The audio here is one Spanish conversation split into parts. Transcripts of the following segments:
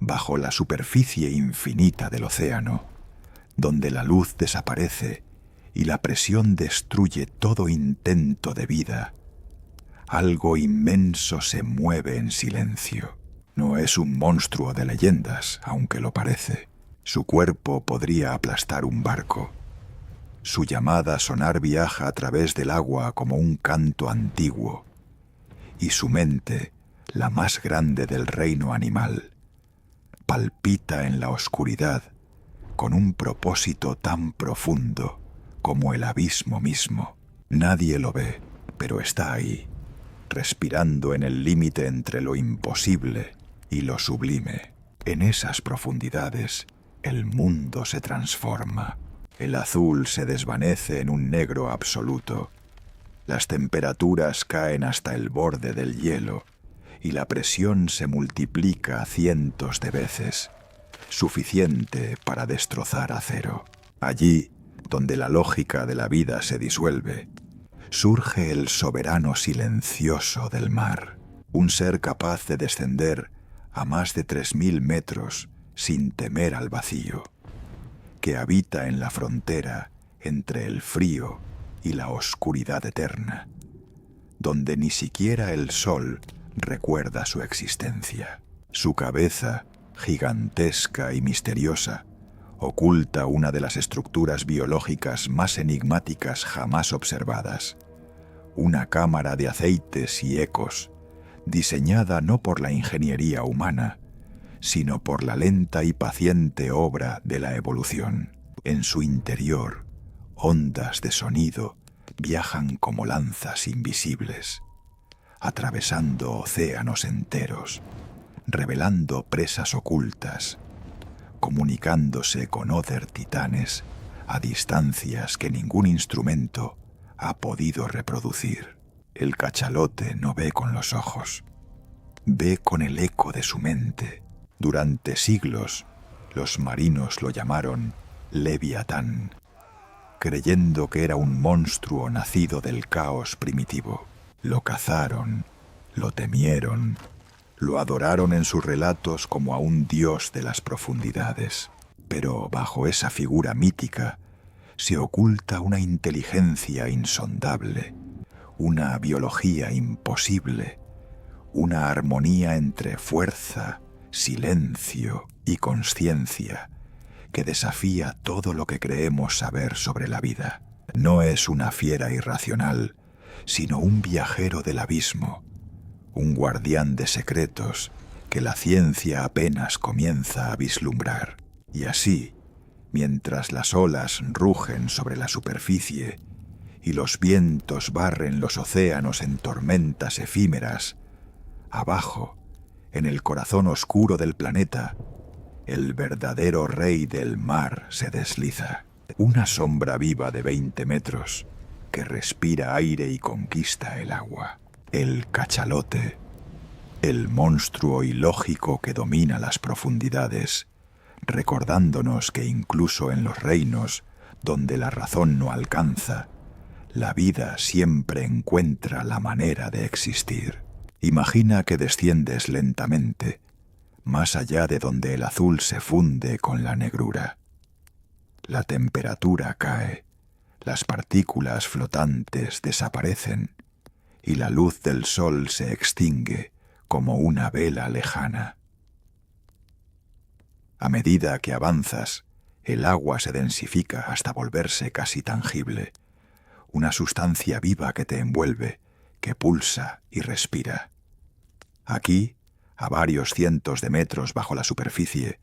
bajo la superficie infinita del océano, donde la luz desaparece y la presión destruye todo intento de vida, algo inmenso se mueve en silencio. No es un monstruo de leyendas, aunque lo parece. Su cuerpo podría aplastar un barco. Su llamada sonar viaja a través del agua como un canto antiguo. Y su mente, la más grande del reino animal, palpita en la oscuridad con un propósito tan profundo como el abismo mismo. Nadie lo ve, pero está ahí, respirando en el límite entre lo imposible y lo sublime. En esas profundidades, el mundo se transforma. El azul se desvanece en un negro absoluto. Las temperaturas caen hasta el borde del hielo y la presión se multiplica cientos de veces, suficiente para destrozar acero. Allí, donde la lógica de la vida se disuelve, surge el soberano silencioso del mar, un ser capaz de descender a más de 3000 metros sin temer al vacío, que habita en la frontera entre el frío y la oscuridad eterna, donde ni siquiera el sol recuerda su existencia. Su cabeza, gigantesca y misteriosa, oculta una de las estructuras biológicas más enigmáticas jamás observadas, una cámara de aceites y ecos, diseñada no por la ingeniería humana, sino por la lenta y paciente obra de la evolución. En su interior, ondas de sonido viajan como lanzas invisibles, atravesando océanos enteros, revelando presas ocultas, comunicándose con Other titanes a distancias que ningún instrumento ha podido reproducir. El cachalote no ve con los ojos, ve con el eco de su mente. Durante siglos, los marinos lo llamaron Leviatán, creyendo que era un monstruo nacido del caos primitivo. Lo cazaron, lo temieron, lo adoraron en sus relatos como a un dios de las profundidades. Pero bajo esa figura mítica se oculta una inteligencia insondable, una biología imposible, una armonía entre fuerza, silencio y consciencia que desafía todo lo que creemos saber sobre la vida. No es una fiera irracional, sino un viajero del abismo, un guardián de secretos que la ciencia apenas comienza a vislumbrar. Y así, mientras las olas rugen sobre la superficie y los vientos barren los océanos en tormentas efímeras, abajo, en el corazón oscuro del planeta, el verdadero rey del mar se desliza. Una sombra viva de 20 metros que respira aire y conquista el agua. El cachalote, el monstruo ilógico que domina las profundidades, recordándonos que incluso en los reinos donde la razón no alcanza, la vida siempre encuentra la manera de existir. Imagina que desciendes lentamente, más allá de donde el azul se funde con la negrura. La temperatura cae, las partículas flotantes desaparecen y la luz del sol se extingue como una vela lejana. A medida que avanzas, el agua se densifica hasta volverse casi tangible, una sustancia viva que te envuelve, que pulsa y respira. Aquí, a varios cientos de metros bajo la superficie,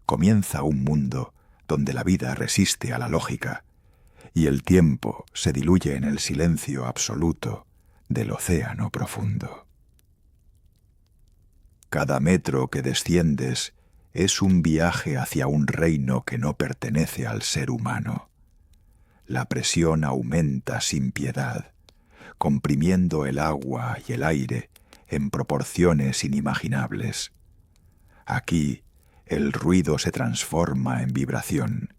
comienza un mundo donde la vida resiste a la lógica y el tiempo se diluye en el silencio absoluto del océano profundo. Cada metro que desciendes es un viaje hacia un reino que no pertenece al ser humano. La presión aumenta sin piedad, comprimiendo el agua y el aire en proporciones inimaginables. Aquí, el ruido se transforma en vibración,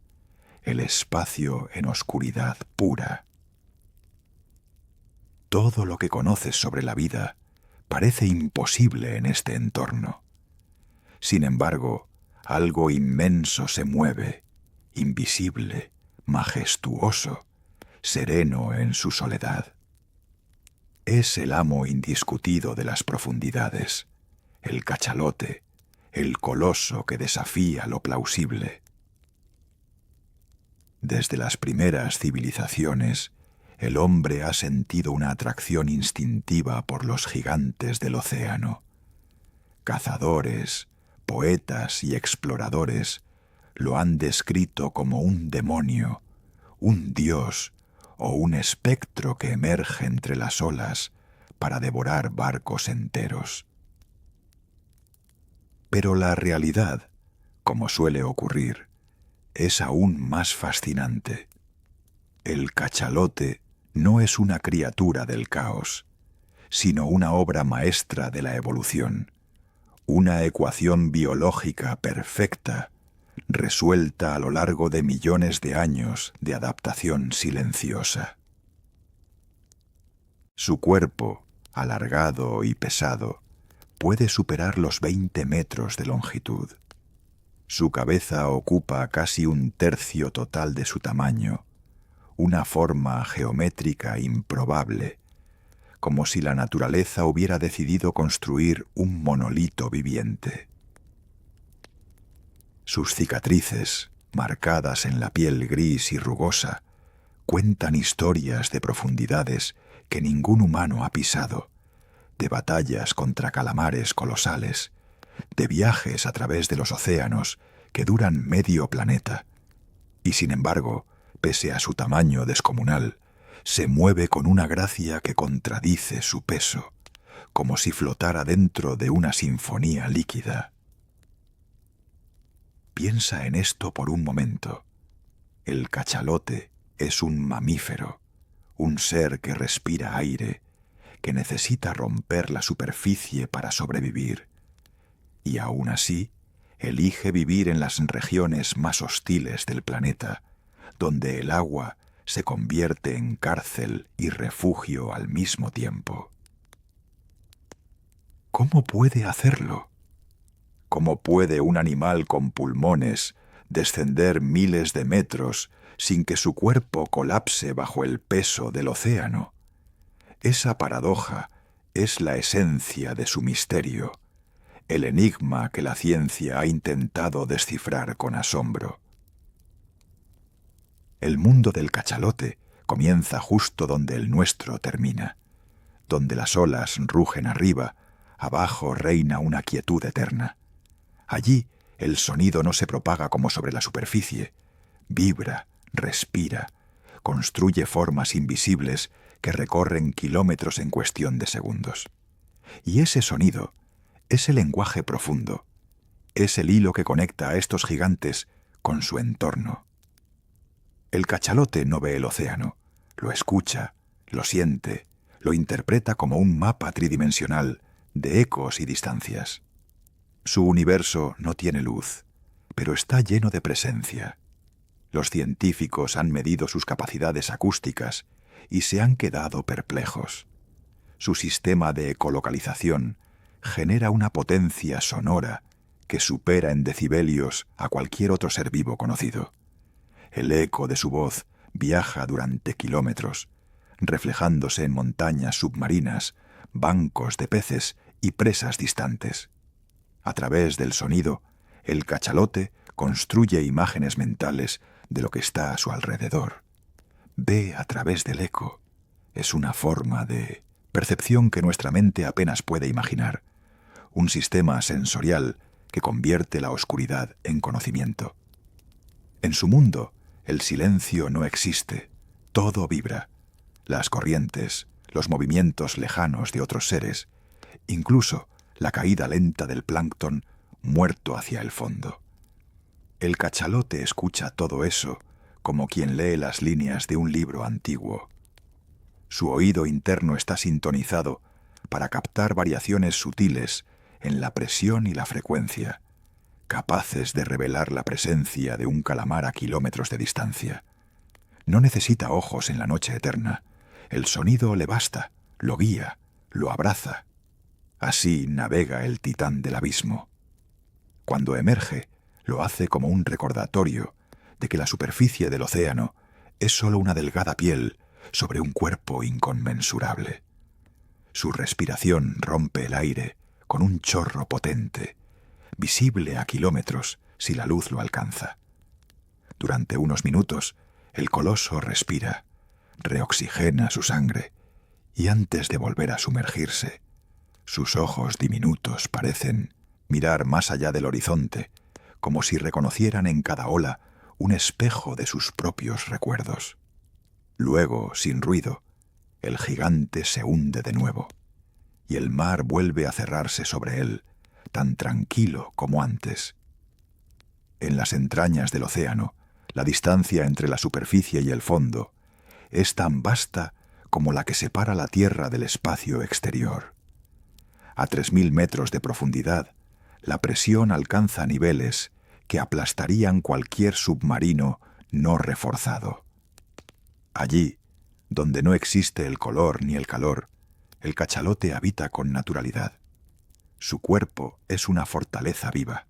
el espacio en oscuridad pura. Todo lo que conoces sobre la vida parece imposible en este entorno. Sin embargo, algo inmenso se mueve, invisible, majestuoso, sereno en su soledad. Es el amo indiscutido de las profundidades, el cachalote, el coloso que desafía lo plausible. Desde las primeras civilizaciones, el hombre ha sentido una atracción instintiva por los gigantes del océano. Cazadores, poetas y exploradores lo han descrito como un demonio, un dios o un espectro que emerge entre las olas para devorar barcos enteros. Pero la realidad, como suele ocurrir, es aún más fascinante. El cachalote no es una criatura del caos, sino una obra maestra de la evolución, una ecuación biológica perfecta, resuelta a lo largo de millones de años de adaptación silenciosa. Su cuerpo, alargado y pesado, puede superar los 20 metros de longitud. Su cabeza ocupa casi un tercio total de su tamaño, una forma geométrica improbable, como si la naturaleza hubiera decidido construir un monolito viviente. Sus cicatrices, marcadas en la piel gris y rugosa, cuentan historias de profundidades que ningún humano ha pisado, de batallas contra calamares colosales, de viajes a través de los océanos que duran medio planeta, y sin embargo, pese a su tamaño descomunal, se mueve con una gracia que contradice su peso, como si flotara dentro de una sinfonía líquida. Piensa en esto por un momento. El cachalote es un mamífero, un ser que respira aire, que necesita romper la superficie para sobrevivir, y aún así elige vivir en las regiones más hostiles del planeta, donde el agua se convierte en cárcel y refugio al mismo tiempo. ¿Cómo puede hacerlo? ¿Cómo puede un animal con pulmones descender miles de metros sin que su cuerpo colapse bajo el peso del océano? Esa paradoja es la esencia de su misterio, el enigma que la ciencia ha intentado descifrar con asombro. El mundo del cachalote comienza justo donde el nuestro termina, donde las olas rugen arriba, abajo reina una quietud eterna. Allí el sonido no se propaga como sobre la superficie, vibra, respira, construye formas invisibles que recorren kilómetros en cuestión de segundos. Y ese sonido es el lenguaje profundo, es el hilo que conecta a estos gigantes con su entorno. El cachalote no ve el océano, lo escucha, lo siente, lo interpreta como un mapa tridimensional de ecos y distancias. Su universo no tiene luz, pero está lleno de presencia. Los científicos han medido sus capacidades acústicas y se han quedado perplejos. Su sistema de ecolocalización genera una potencia sonora que supera en decibelios a cualquier otro ser vivo conocido. El eco de su voz viaja durante kilómetros, reflejándose en montañas submarinas, bancos de peces y presas distantes. A través del sonido, el cachalote construye imágenes mentales de lo que está a su alrededor. Ve a través del eco. Es una forma de percepción que nuestra mente apenas puede imaginar. Un sistema sensorial que convierte la oscuridad en conocimiento. En su mundo, el silencio no existe. Todo vibra. Las corrientes, los movimientos lejanos de otros seres, incluso la caída lenta del plancton muerto hacia el fondo. El cachalote escucha todo eso como quien lee las líneas de un libro antiguo. Su oído interno está sintonizado para captar variaciones sutiles en la presión y la frecuencia, capaces de revelar la presencia de un calamar a kilómetros de distancia. No necesita ojos en la noche eterna. El sonido le basta, lo guía, lo abraza. Así navega el titán del abismo. Cuando emerge, lo hace como un recordatorio de que la superficie del océano es sólo una delgada piel sobre un cuerpo inconmensurable. Su respiración rompe el aire con un chorro potente, visible a kilómetros si la luz lo alcanza. Durante unos minutos, el coloso respira, reoxigena su sangre, y antes de volver a sumergirse, sus ojos diminutos parecen mirar más allá del horizonte, como si reconocieran en cada ola un espejo de sus propios recuerdos. Luego, sin ruido, el gigante se hunde de nuevo, y el mar vuelve a cerrarse sobre él, tan tranquilo como antes. En las entrañas del océano, la distancia entre la superficie y el fondo es tan vasta como la que separa la Tierra del espacio exterior. A 3.000 metros de profundidad, la presión alcanza niveles que aplastarían cualquier submarino no reforzado. Allí, donde no existe el color ni el calor, el cachalote habita con naturalidad. Su cuerpo es una fortaleza viva.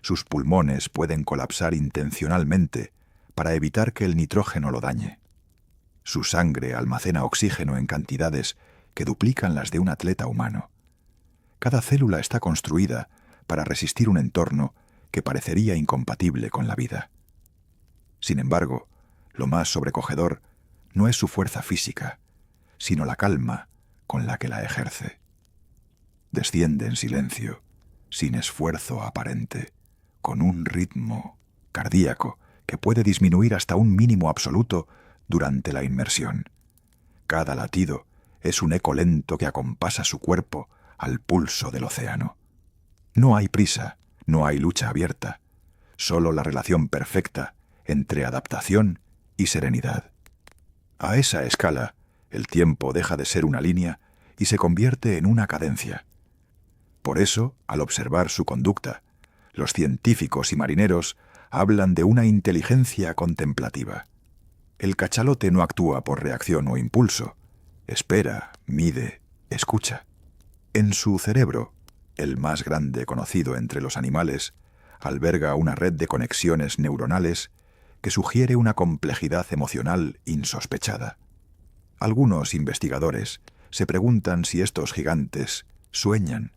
Sus pulmones pueden colapsar intencionalmente para evitar que el nitrógeno lo dañe. Su sangre almacena oxígeno en cantidades que duplican las de un atleta humano. Cada célula está construida para resistir un entorno que parecería incompatible con la vida. Sin embargo, lo más sobrecogedor no es su fuerza física, sino la calma con la que la ejerce. Desciende en silencio, sin esfuerzo aparente, con un ritmo cardíaco que puede disminuir hasta un mínimo absoluto durante la inmersión. Cada latido es un eco lento que acompasa su cuerpo al pulso del océano. No hay prisa, no hay lucha abierta, solo la relación perfecta entre adaptación y serenidad. A esa escala, el tiempo deja de ser una línea y se convierte en una cadencia. Por eso, al observar su conducta, los científicos y marineros hablan de una inteligencia contemplativa. El cachalote no actúa por reacción o impulso, espera, mide, escucha. En su cerebro, el más grande conocido entre los animales, alberga una red de conexiones neuronales que sugiere una complejidad emocional insospechada. Algunos investigadores se preguntan si estos gigantes sueñan,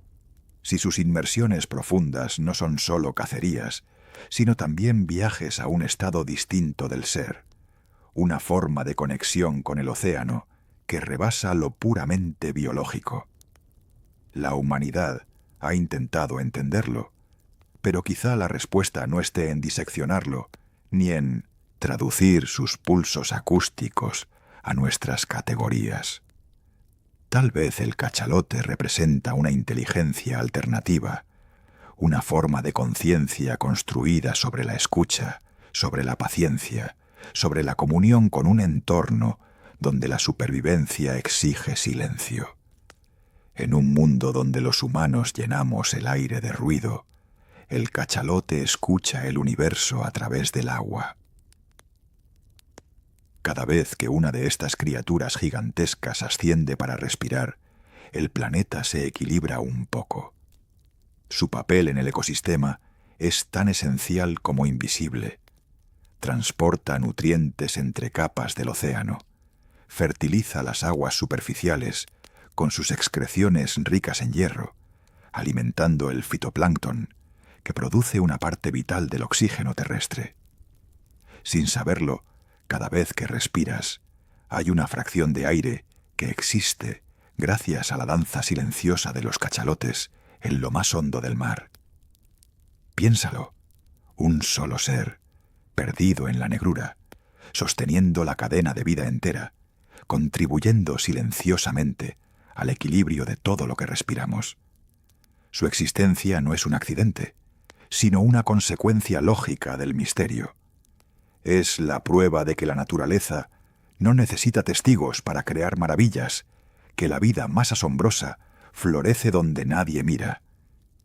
si sus inmersiones profundas no son solo cacerías, sino también viajes a un estado distinto del ser, una forma de conexión con el océano que rebasa lo puramente biológico. La humanidad ha intentado entenderlo, pero quizá la respuesta no esté en diseccionarlo, ni en traducir sus pulsos acústicos a nuestras categorías. Tal vez el cachalote representa una inteligencia alternativa, una forma de conciencia construida sobre la escucha, sobre la paciencia, sobre la comunión con un entorno donde la supervivencia exige silencio. En un mundo donde los humanos llenamos el aire de ruido, el cachalote escucha el universo a través del agua. Cada vez que una de estas criaturas gigantescas asciende para respirar, el planeta se equilibra un poco. Su papel en el ecosistema es tan esencial como invisible. Transporta nutrientes entre capas del océano, fertiliza las aguas superficiales con sus excreciones ricas en hierro, alimentando el fitoplancton, que produce una parte vital del oxígeno terrestre. Sin saberlo, cada vez que respiras, hay una fracción de aire que existe gracias a la danza silenciosa de los cachalotes en lo más hondo del mar. Piénsalo, un solo ser, perdido en la negrura, sosteniendo la cadena de vida entera, contribuyendo silenciosamente al equilibrio de todo lo que respiramos. Su existencia no es un accidente, sino una consecuencia lógica del misterio. Es la prueba de que la naturaleza no necesita testigos para crear maravillas, que la vida más asombrosa florece donde nadie mira.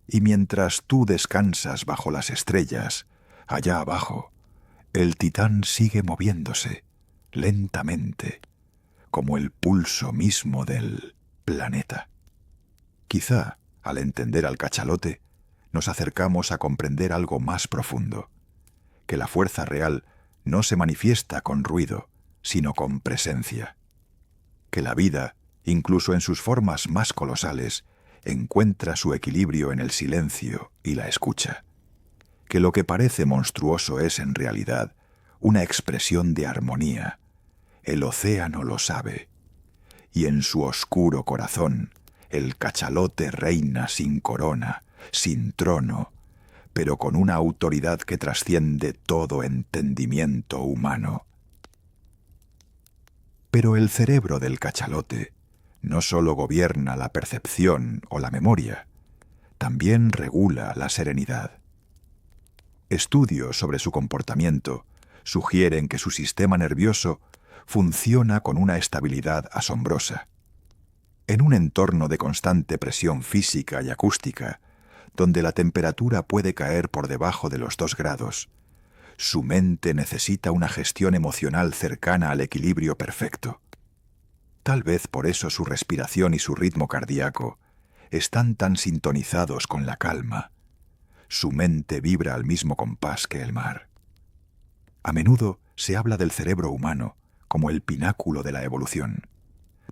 Y mientras tú descansas bajo las estrellas, allá abajo, el titán sigue moviéndose, lentamente, como el pulso mismo del planeta. Quizá, al entender al cachalote, nos acercamos a comprender algo más profundo, que la fuerza real no se manifiesta con ruido, sino con presencia, que la vida, incluso en sus formas más colosales, encuentra su equilibrio en el silencio y la escucha, que lo que parece monstruoso es en realidad una expresión de armonía. El océano lo sabe, y en su oscuro corazón el cachalote reina sin corona, sin trono, pero con una autoridad que trasciende todo entendimiento humano. Pero el cerebro del cachalote no solo gobierna la percepción o la memoria, también regula la serenidad. Estudios sobre su comportamiento sugieren que su sistema nervioso funciona con una estabilidad asombrosa. En un entorno de constante presión física y acústica, donde la temperatura puede caer por debajo de los 2 grados, su mente necesita una gestión emocional cercana al equilibrio perfecto. Tal vez por eso su respiración y su ritmo cardíaco están tan sintonizados con la calma. Su mente vibra al mismo compás que el mar. A menudo se habla del cerebro humano como el pináculo de la evolución,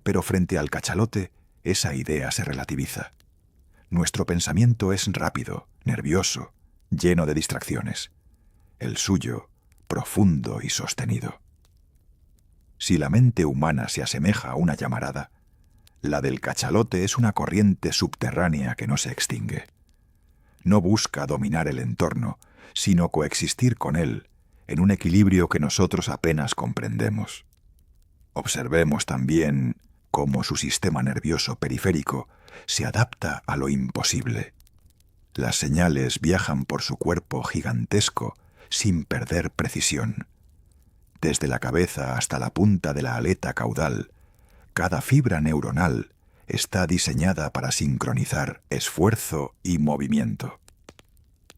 pero frente al cachalote esa idea se relativiza. Nuestro pensamiento es rápido, nervioso, lleno de distracciones. El suyo, profundo y sostenido. Si la mente humana se asemeja a una llamarada, la del cachalote es una corriente subterránea que no se extingue. No busca dominar el entorno, sino coexistir con él en un equilibrio que nosotros apenas comprendemos. Observemos también cómo su sistema nervioso periférico se adapta a lo imposible. Las señales viajan por su cuerpo gigantesco sin perder precisión. Desde la cabeza hasta la punta de la aleta caudal, cada fibra neuronal está diseñada para sincronizar esfuerzo y movimiento.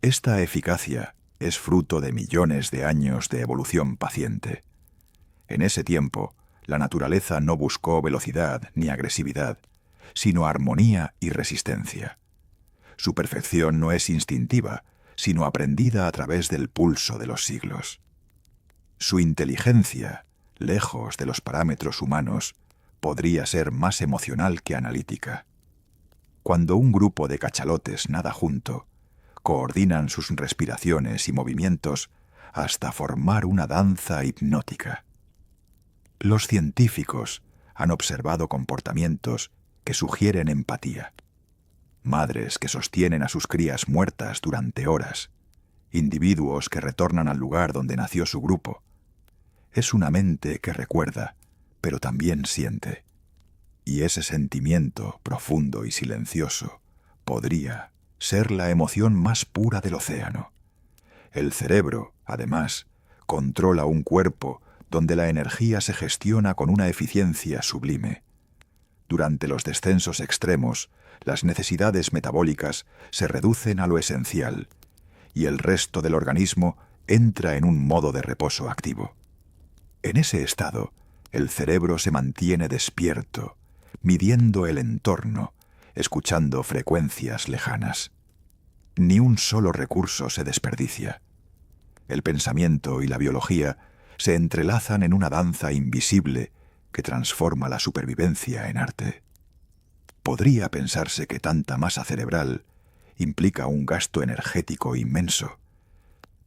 Esta eficacia es fruto de millones de años de evolución paciente. En ese tiempo, la naturaleza no buscó velocidad ni agresividad, sino armonía y resistencia. Su perfección no es instintiva, sino aprendida a través del pulso de los siglos. Su inteligencia, lejos de los parámetros humanos, podría ser más emocional que analítica. Cuando un grupo de cachalotes nada junto, coordinan sus respiraciones y movimientos hasta formar una danza hipnótica. Los científicos han observado comportamientos que sugieren empatía. Madres que sostienen a sus crías muertas durante horas, individuos que retornan al lugar donde nació su grupo. Es una mente que recuerda, pero también siente. Y ese sentimiento profundo y silencioso podría ser la emoción más pura del océano. El cerebro, además, controla un cuerpo donde la energía se gestiona con una eficiencia sublime. Durante los descensos extremos, las necesidades metabólicas se reducen a lo esencial, y el resto del organismo entra en un modo de reposo activo. En ese estado, el cerebro se mantiene despierto, midiendo el entorno, escuchando frecuencias lejanas. Ni un solo recurso se desperdicia. El pensamiento y la biología se entrelazan en una danza invisible que transforma la supervivencia en arte. Podría pensarse que tanta masa cerebral implica un gasto energético inmenso,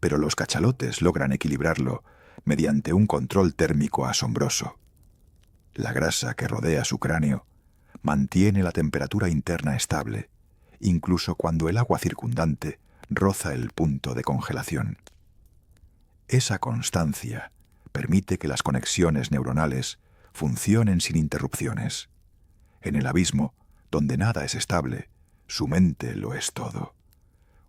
pero los cachalotes logran equilibrarlo mediante un control térmico asombroso. La grasa que rodea su cráneo mantiene la temperatura interna estable, incluso cuando el agua circundante roza el punto de congelación. Esa constancia permite que las conexiones neuronales funcionen sin interrupciones. En el abismo, donde nada es estable, su mente lo es todo.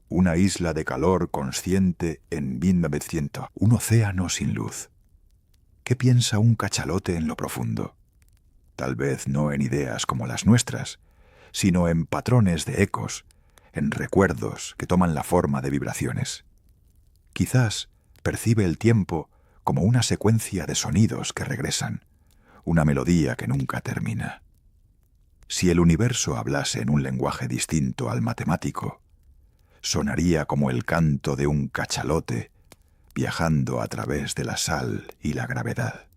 Una isla de calor consciente en 1900, un océano sin luz. ¿Qué piensa un cachalote en lo profundo? Tal vez no en ideas como las nuestras, sino en patrones de ecos, en recuerdos que toman la forma de vibraciones. Quizás percibe el tiempo como una secuencia de sonidos que regresan, una melodía que nunca termina. Si el universo hablase en un lenguaje distinto al matemático, sonaría como el canto de un cachalote viajando a través de la sal y la gravedad.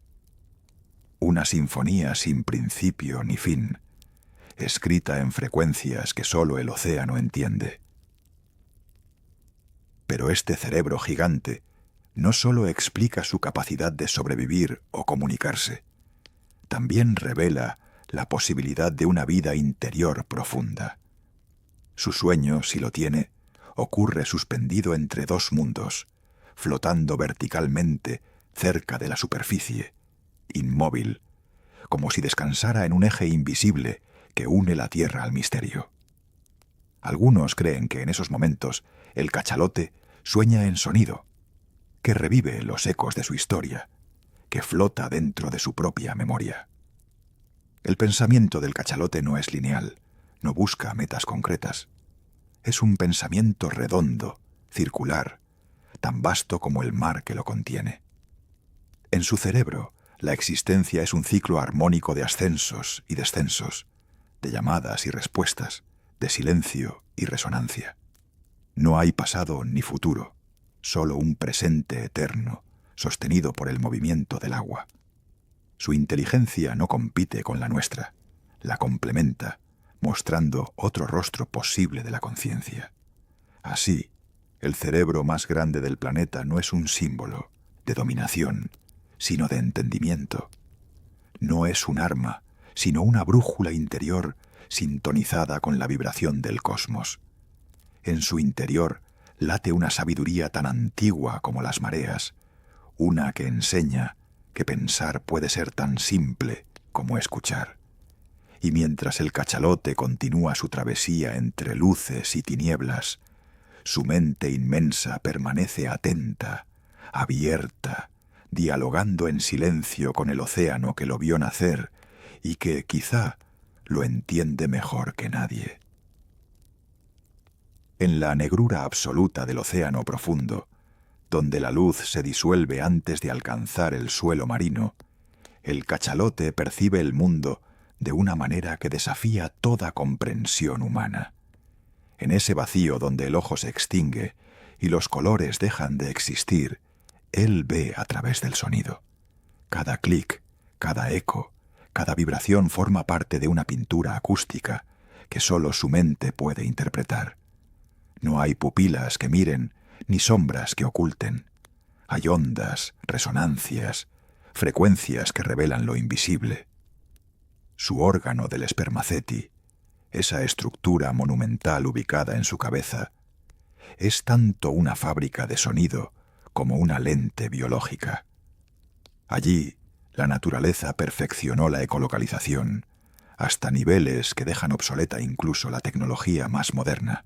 Una sinfonía sin principio ni fin, escrita en frecuencias que sólo el océano entiende. Pero este cerebro gigante no sólo explica su capacidad de sobrevivir o comunicarse, también revela la posibilidad de una vida interior profunda. Su sueño, si lo tiene, ocurre suspendido entre dos mundos, flotando verticalmente cerca de la superficie, inmóvil, como si descansara en un eje invisible que une la Tierra al misterio. Algunos creen que en esos momentos el cachalote sueña en sonido, que revive los ecos de su historia, que flota dentro de su propia memoria. El pensamiento del cachalote no es lineal, no busca metas concretas. Es un pensamiento redondo, circular, tan vasto como el mar que lo contiene. En su cerebro, la existencia es un ciclo armónico de ascensos y descensos, de llamadas y respuestas, de silencio y resonancia. No hay pasado ni futuro, solo un presente eterno, sostenido por el movimiento del agua. Su inteligencia no compite con la nuestra, la complementa, mostrando otro rostro posible de la conciencia. Así, el cerebro más grande del planeta no es un símbolo de dominación, sino de entendimiento. No es un arma, sino una brújula interior sintonizada con la vibración del cosmos. En su interior late una sabiduría tan antigua como las mareas, una que enseña que pensar puede ser tan simple como escuchar. Y mientras el cachalote continúa su travesía entre luces y tinieblas, su mente inmensa permanece atenta, abierta, dialogando en silencio con el océano que lo vio nacer y que, quizá, lo entiende mejor que nadie. En la negrura absoluta del océano profundo, donde la luz se disuelve antes de alcanzar el suelo marino, el cachalote percibe el mundo de una manera que desafía toda comprensión humana. En ese vacío donde el ojo se extingue y los colores dejan de existir, él ve a través del sonido. Cada clic, cada eco, cada vibración forma parte de una pintura acústica que sólo su mente puede interpretar. No hay pupilas que miren, ni sombras que oculten. Hay ondas, resonancias, frecuencias que revelan lo invisible. Su órgano del spermaceti, esa estructura monumental ubicada en su cabeza, es tanto una fábrica de sonido como una lente biológica. Allí, la naturaleza perfeccionó la ecolocalización hasta niveles que dejan obsoleta incluso la tecnología más moderna.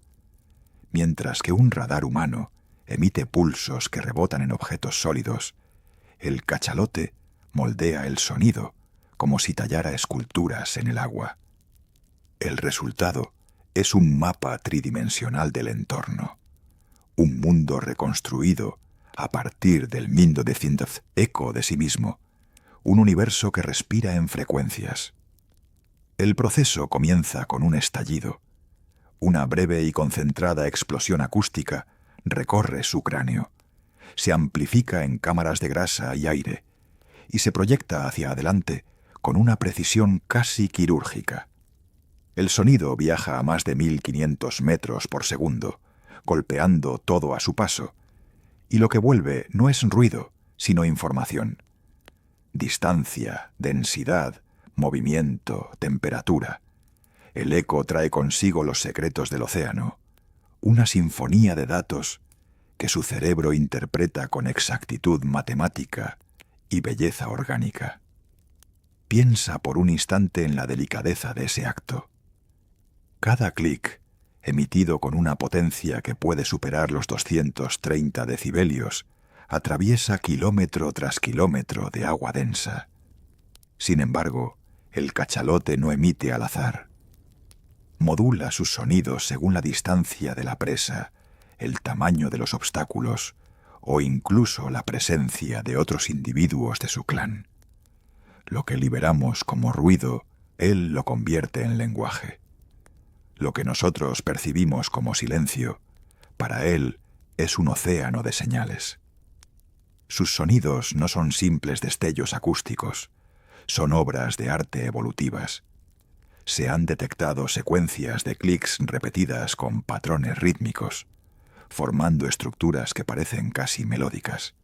Mientras que un radar humano emite pulsos que rebotan en objetos sólidos, el cachalote moldea el sonido como si tallara esculturas en el agua. El resultado es un mapa tridimensional del entorno, un mundo reconstruido a partir del mundo de eco de sí mismo, un universo que respira en frecuencias. El proceso comienza con un estallido. Una breve y concentrada explosión acústica recorre su cráneo, se amplifica en cámaras de grasa y aire y se proyecta hacia adelante con una precisión casi quirúrgica. El sonido viaja a más de 1500 metros por segundo, golpeando todo a su paso, y lo que vuelve no es ruido, sino información. Distancia, densidad, movimiento, temperatura. El eco trae consigo los secretos del océano, una sinfonía de datos que su cerebro interpreta con exactitud matemática y belleza orgánica. Piensa por un instante en la delicadeza de ese acto. Cada clic, emitido con una potencia que puede superar los 230 decibelios, atraviesa kilómetro tras kilómetro de agua densa. Sin embargo, el cachalote no emite al azar. Modula sus sonidos según la distancia de la presa, el tamaño de los obstáculos o incluso la presencia de otros individuos de su clan. Lo que liberamos como ruido, él lo convierte en lenguaje. Lo que nosotros percibimos como silencio, Para él es un océano de señales. Sus sonidos no son simples destellos acústicos, son obras de arte evolutivas. Se han detectado secuencias de clics repetidas con patrones rítmicos, formando estructuras que parecen casi melódicas.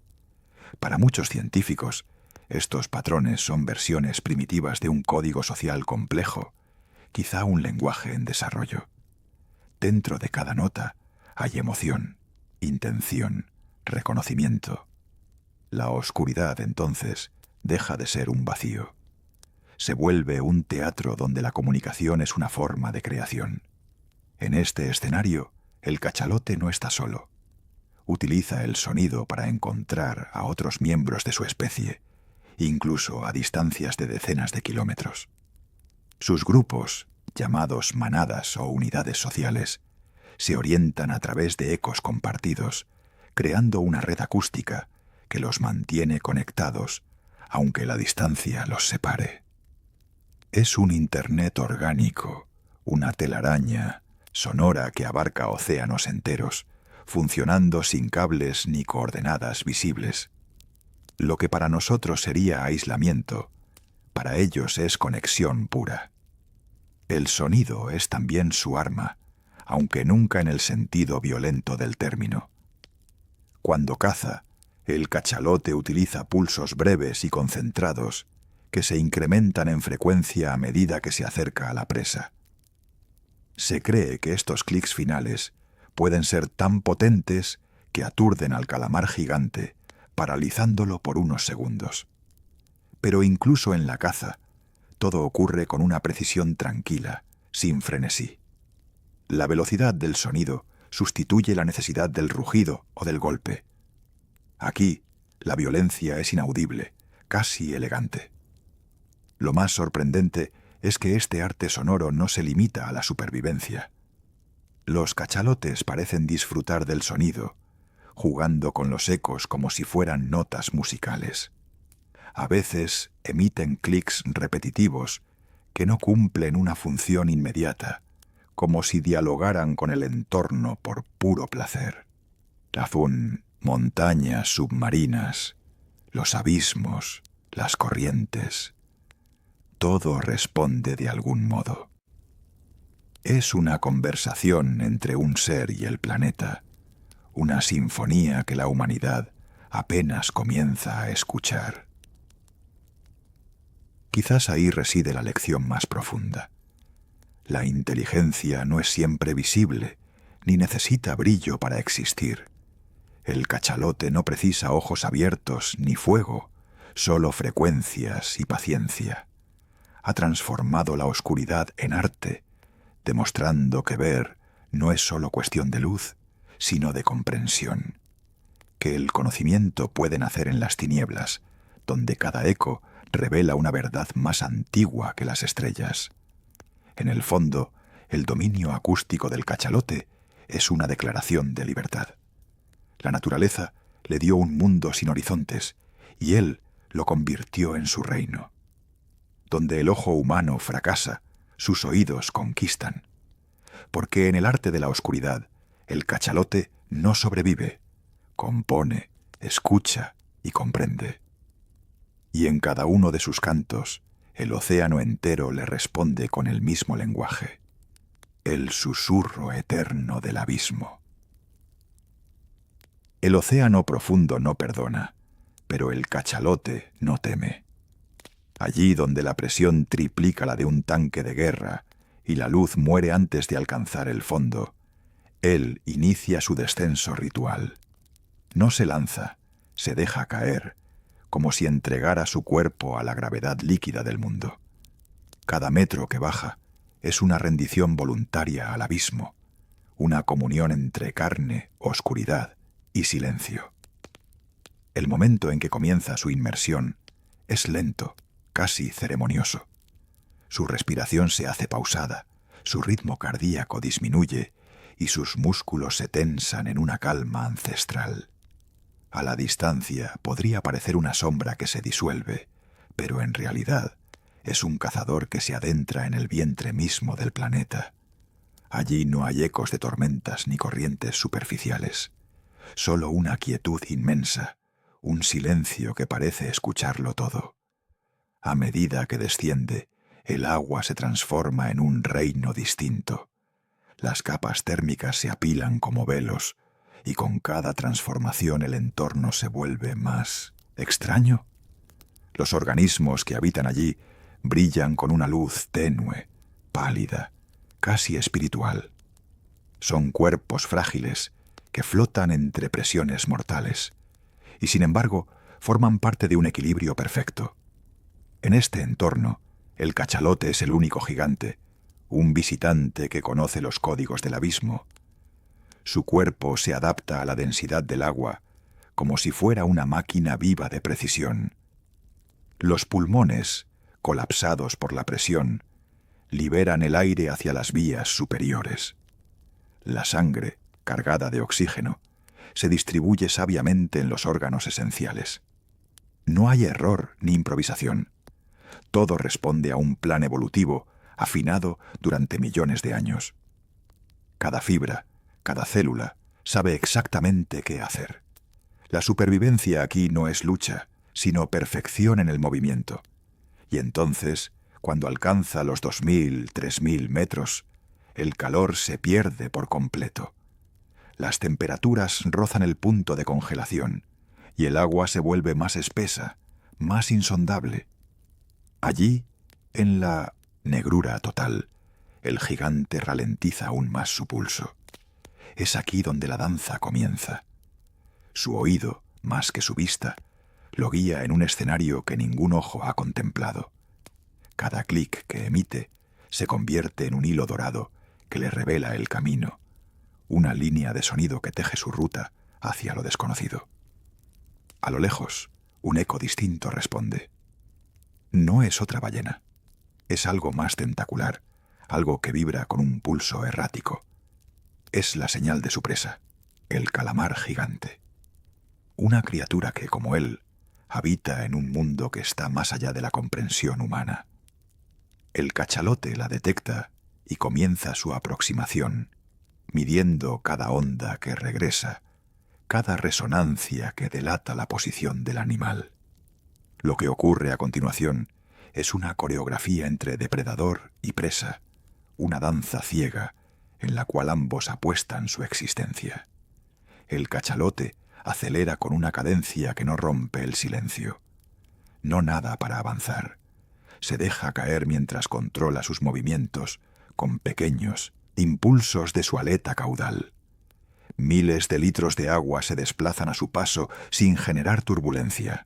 Para muchos científicos, estos patrones son versiones primitivas de un código social complejo, quizá un lenguaje en desarrollo. Dentro de cada nota hay emoción, intención, reconocimiento. La oscuridad, entonces, deja de ser un vacío. Se vuelve un teatro donde la comunicación es una forma de creación. En este escenario, el cachalote no está solo. Utiliza el sonido para encontrar a otros miembros de su especie, incluso a distancias de decenas de kilómetros. Sus grupos, llamados manadas o unidades sociales, se orientan a través de ecos compartidos, creando una red acústica que los mantiene conectados, aunque la distancia los separe. Es un Internet orgánico, una telaraña sonora que abarca océanos enteros, funcionando sin cables ni coordenadas visibles. Lo que para nosotros sería aislamiento, para ellos es conexión pura. El sonido es también su arma, aunque nunca en el sentido violento del término. Cuando caza, el cachalote utiliza pulsos breves y concentrados que se incrementan en frecuencia a medida que se acerca a la presa. Se cree que estos clics finales pueden ser tan potentes que aturden al calamar gigante, paralizándolo por unos segundos. Pero incluso en la caza, todo ocurre con una precisión tranquila, sin frenesí. La velocidad del sonido sustituye la necesidad del rugido o del golpe. Aquí, la violencia es inaudible, casi elegante. Lo más sorprendente es que este arte sonoro no se limita a la supervivencia. Los cachalotes parecen disfrutar del sonido, jugando con los ecos como si fueran notas musicales. A veces emiten clics repetitivos que no cumplen una función inmediata, como si dialogaran con el entorno por puro placer. Montañas submarinas, los abismos, las corrientes. Todo responde de algún modo. Es una conversación entre un ser y el planeta, una sinfonía que la humanidad apenas comienza a escuchar. Quizás ahí reside la lección más profunda. La inteligencia no es siempre visible, ni necesita brillo para existir. El cachalote no precisa ojos abiertos ni fuego, solo frecuencias y paciencia. Ha transformado la oscuridad en arte, demostrando que ver no es solo cuestión de luz, sino de comprensión. Que el conocimiento puede nacer en las tinieblas, donde cada eco revela una verdad más antigua que las estrellas. En el fondo, el dominio acústico del cachalote es una declaración de libertad. La naturaleza le dio un mundo sin horizontes, y él lo convirtió en su reino. Donde el ojo humano fracasa, sus oídos conquistan. Porque en el arte de la oscuridad, el cachalote no sobrevive, compone, escucha y comprende. Y en cada uno de sus cantos, el océano entero le responde con el mismo lenguaje, el susurro eterno del abismo. El océano profundo no perdona, pero el cachalote no teme. Allí donde la presión triplica la de un tanque de guerra y la luz muere antes de alcanzar el fondo, él inicia su descenso ritual. No se lanza, se deja caer, como si entregara su cuerpo a la gravedad líquida del mundo. Cada metro que baja es una rendición voluntaria al abismo, una comunión entre carne, oscuridad y silencio. El momento en que comienza su inmersión es lento, casi ceremonioso. Su respiración se hace pausada, su ritmo cardíaco disminuye y sus músculos se tensan en una calma ancestral. A la distancia podría parecer una sombra que se disuelve, pero en realidad es un cazador que se adentra en el vientre mismo del planeta. Allí no hay ecos de tormentas ni corrientes superficiales, solo una quietud inmensa, un silencio que parece escucharlo todo. A medida que desciende, el agua se transforma en un reino distinto. Las capas térmicas se apilan como velos, y con cada transformación el entorno se vuelve más extraño. Los organismos que habitan allí brillan con una luz tenue, pálida, casi espiritual. Son cuerpos frágiles que flotan entre presiones mortales, y sin embargo forman parte de un equilibrio perfecto. En este entorno, el cachalote es el único gigante, un visitante que conoce los códigos del abismo. Su cuerpo se adapta a la densidad del agua, como si fuera una máquina viva de precisión. Los pulmones, colapsados por la presión, liberan el aire hacia las vías superiores. La sangre, cargada de oxígeno, se distribuye sabiamente en los órganos esenciales. No hay error ni improvisación. Todo responde a un plan evolutivo afinado durante millones de años. Cada fibra, cada célula, sabe exactamente qué hacer. La supervivencia aquí no es lucha, sino perfección en el movimiento. Y entonces, cuando alcanza los 2.000, 3.000 metros, el calor se pierde por completo. Las temperaturas rozan el punto de congelación, y el agua se vuelve más espesa, más insondable. Allí, en la negrura total, el gigante ralentiza aún más su pulso. Es aquí donde la danza comienza. Su oído, más que su vista, lo guía en un escenario que ningún ojo ha contemplado. Cada clic que emite se convierte en un hilo dorado que le revela el camino, una línea de sonido que teje su ruta hacia lo desconocido. A lo lejos, un eco distinto responde. No es otra ballena. Es algo más tentacular, algo que vibra con un pulso errático. Es la señal de su presa, el calamar gigante. Una criatura que, como él, habita en un mundo que está más allá de la comprensión humana. El cachalote la detecta y comienza su aproximación, midiendo cada onda que regresa, cada resonancia que delata la posición del animal. Lo que ocurre a continuación es una coreografía entre depredador y presa, una danza ciega en la cual ambos apuestan su existencia. El cachalote acelera con una cadencia que no rompe el silencio. No nada para avanzar. Se deja caer mientras controla sus movimientos con pequeños impulsos de su aleta caudal. Miles de litros de agua se desplazan a su paso sin generar turbulencia.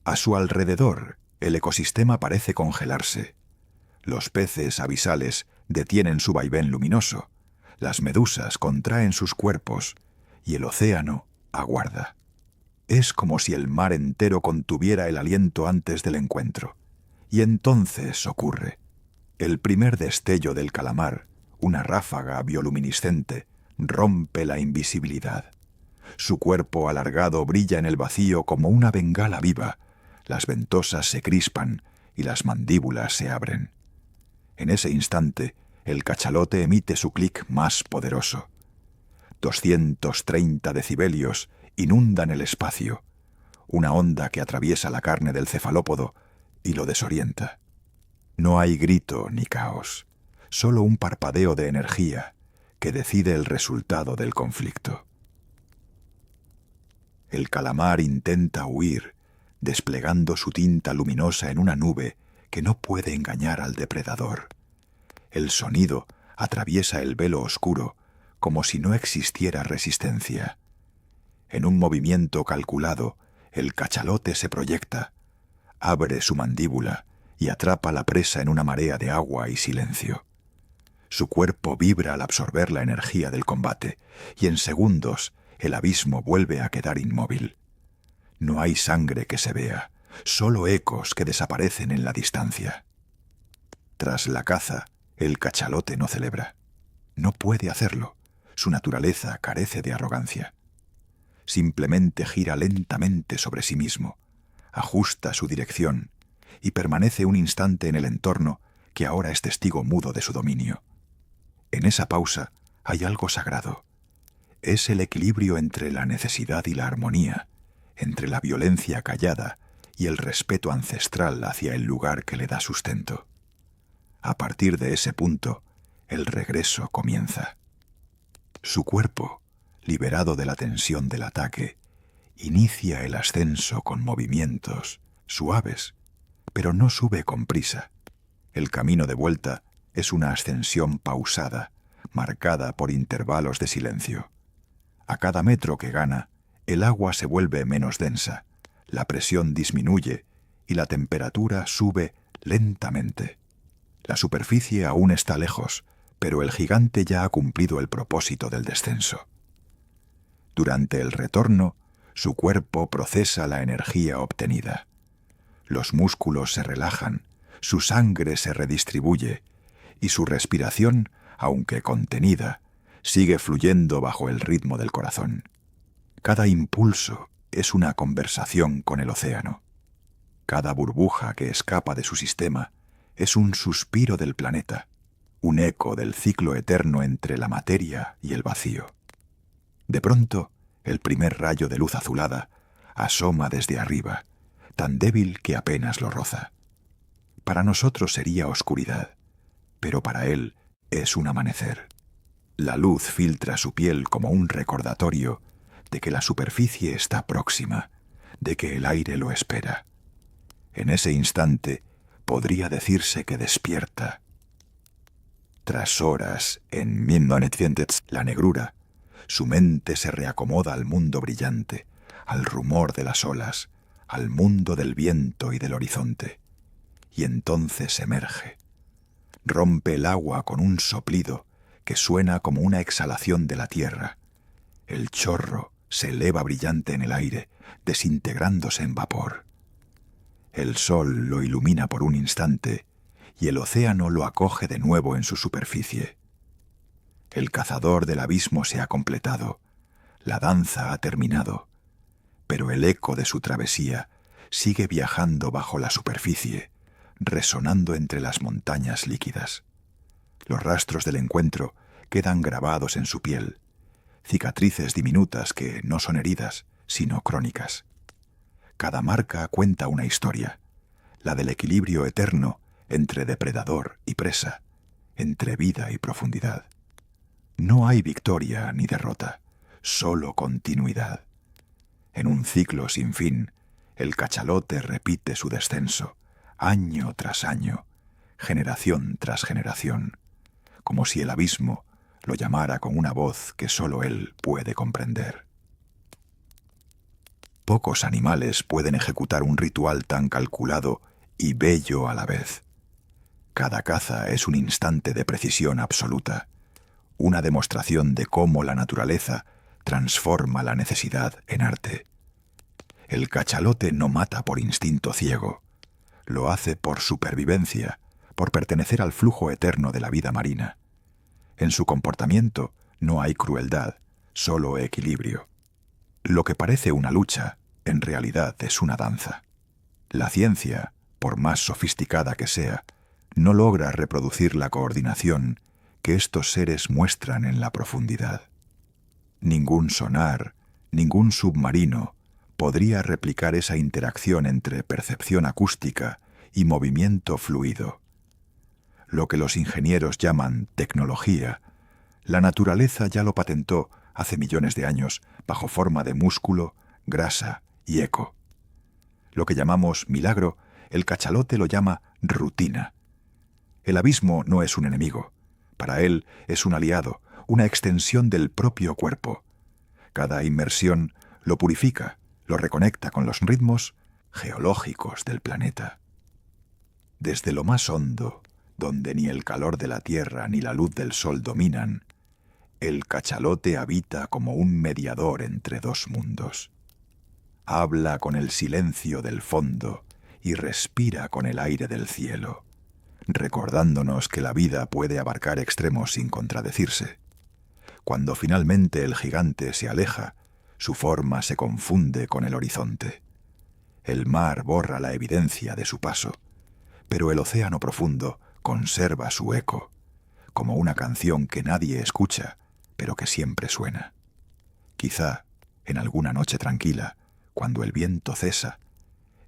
A su alrededor, el ecosistema parece congelarse. Los peces abisales detienen su vaivén luminoso, las medusas contraen sus cuerpos y el océano aguarda. Es como si el mar entero contuviera el aliento antes del encuentro. Y entonces ocurre. El primer destello del calamar, una ráfaga bioluminiscente, rompe la invisibilidad. Su cuerpo alargado brilla en el vacío como una bengala viva. Las ventosas se crispan y las mandíbulas se abren. En ese instante, el cachalote emite su clic más poderoso. 230 decibelios inundan el espacio, una onda que atraviesa la carne del cefalópodo y lo desorienta. No hay grito ni caos, solo un parpadeo de energía que decide el resultado del conflicto. El calamar intenta huir, desplegando su tinta luminosa en una nube que no puede engañar al depredador. El sonido atraviesa el velo oscuro como si no existiera resistencia. En un movimiento calculado, el cachalote se proyecta, abre su mandíbula y atrapa la presa en una marea de agua y silencio. Su cuerpo vibra al absorber la energía del combate, y en segundos el abismo vuelve a quedar inmóvil. No hay sangre que se vea, solo ecos que desaparecen en la distancia. Tras la caza, el cachalote no celebra. No puede hacerlo. Su naturaleza carece de arrogancia. Simplemente gira lentamente sobre sí mismo, ajusta su dirección y permanece un instante en el entorno que ahora es testigo mudo de su dominio. En esa pausa hay algo sagrado. Es el equilibrio entre la necesidad y la armonía, entre la violencia callada y el respeto ancestral hacia el lugar que le da sustento. A partir de ese punto, el regreso comienza. Su cuerpo, liberado de la tensión del ataque, inicia el ascenso con movimientos suaves, pero no sube con prisa. El camino de vuelta es una ascensión pausada, marcada por intervalos de silencio. A cada metro que gana, el agua se vuelve menos densa, la presión disminuye y la temperatura sube lentamente. La superficie aún está lejos, pero el gigante ya ha cumplido el propósito del descenso. Durante el retorno, su cuerpo procesa la energía obtenida. Los músculos se relajan, su sangre se redistribuye y su respiración, aunque contenida, sigue fluyendo bajo el ritmo del corazón. Cada impulso es una conversación con el océano. Cada burbuja que escapa de su sistema es un suspiro del planeta, un eco del ciclo eterno entre la materia y el vacío. De pronto, el primer rayo de luz azulada asoma desde arriba, tan débil que apenas lo roza. Para nosotros sería oscuridad, pero para él es un amanecer. La luz filtra su piel como un recordatorio de que la superficie está próxima, de que el aire lo espera. En ese instante podría decirse que despierta. Tras horas en 1900, la negrura, su mente se reacomoda al mundo brillante, al rumor de las olas, al mundo del viento y del horizonte. Y entonces emerge. Rompe el agua con un soplido que suena como una exhalación de la tierra. El chorro se eleva brillante en el aire, desintegrándose en vapor. El sol lo ilumina por un instante y el océano lo acoge de nuevo en su superficie. El cazador del abismo se ha completado, la danza ha terminado, pero el eco de su travesía sigue viajando bajo la superficie, resonando entre las montañas líquidas. Los rastros del encuentro quedan grabados en su piel, cicatrices diminutas que no son heridas, sino crónicas. Cada marca cuenta una historia, la del equilibrio eterno entre depredador y presa, entre vida y profundidad. No hay victoria ni derrota, solo continuidad. En un ciclo sin fin, el cachalote repite su descenso, año tras año, generación tras generación, como si el abismo lo llamara con una voz que solo él puede comprender. Pocos animales pueden ejecutar un ritual tan calculado y bello a la vez. Cada caza es un instante de precisión absoluta, una demostración de cómo la naturaleza transforma la necesidad en arte. El cachalote no mata por instinto ciego, lo hace por supervivencia, por pertenecer al flujo eterno de la vida marina. En su comportamiento no hay crueldad, solo equilibrio. Lo que parece una lucha, en realidad es una danza. La ciencia, por más sofisticada que sea, no logra reproducir la coordinación que estos seres muestran en la profundidad. Ningún sonar, ningún submarino podría replicar esa interacción entre percepción acústica y movimiento fluido. Lo que los ingenieros llaman tecnología, la naturaleza ya lo patentó hace millones de años bajo forma de músculo, grasa y eco. Lo que llamamos milagro, el cachalote lo llama rutina. El abismo no es un enemigo. Para él es un aliado, una extensión del propio cuerpo. Cada inmersión lo purifica, lo reconecta con los ritmos geológicos del planeta. Desde lo más hondo, donde ni el calor de la tierra ni la luz del sol dominan, el cachalote habita como un mediador entre dos mundos. Habla con el silencio del fondo y respira con el aire del cielo, recordándonos que la vida puede abarcar extremos sin contradecirse. Cuando finalmente el gigante se aleja, su forma se confunde con el horizonte. El mar borra la evidencia de su paso, pero el océano profundo conserva su eco, como una canción que nadie escucha, pero que siempre suena. Quizá, en alguna noche tranquila, cuando el viento cesa,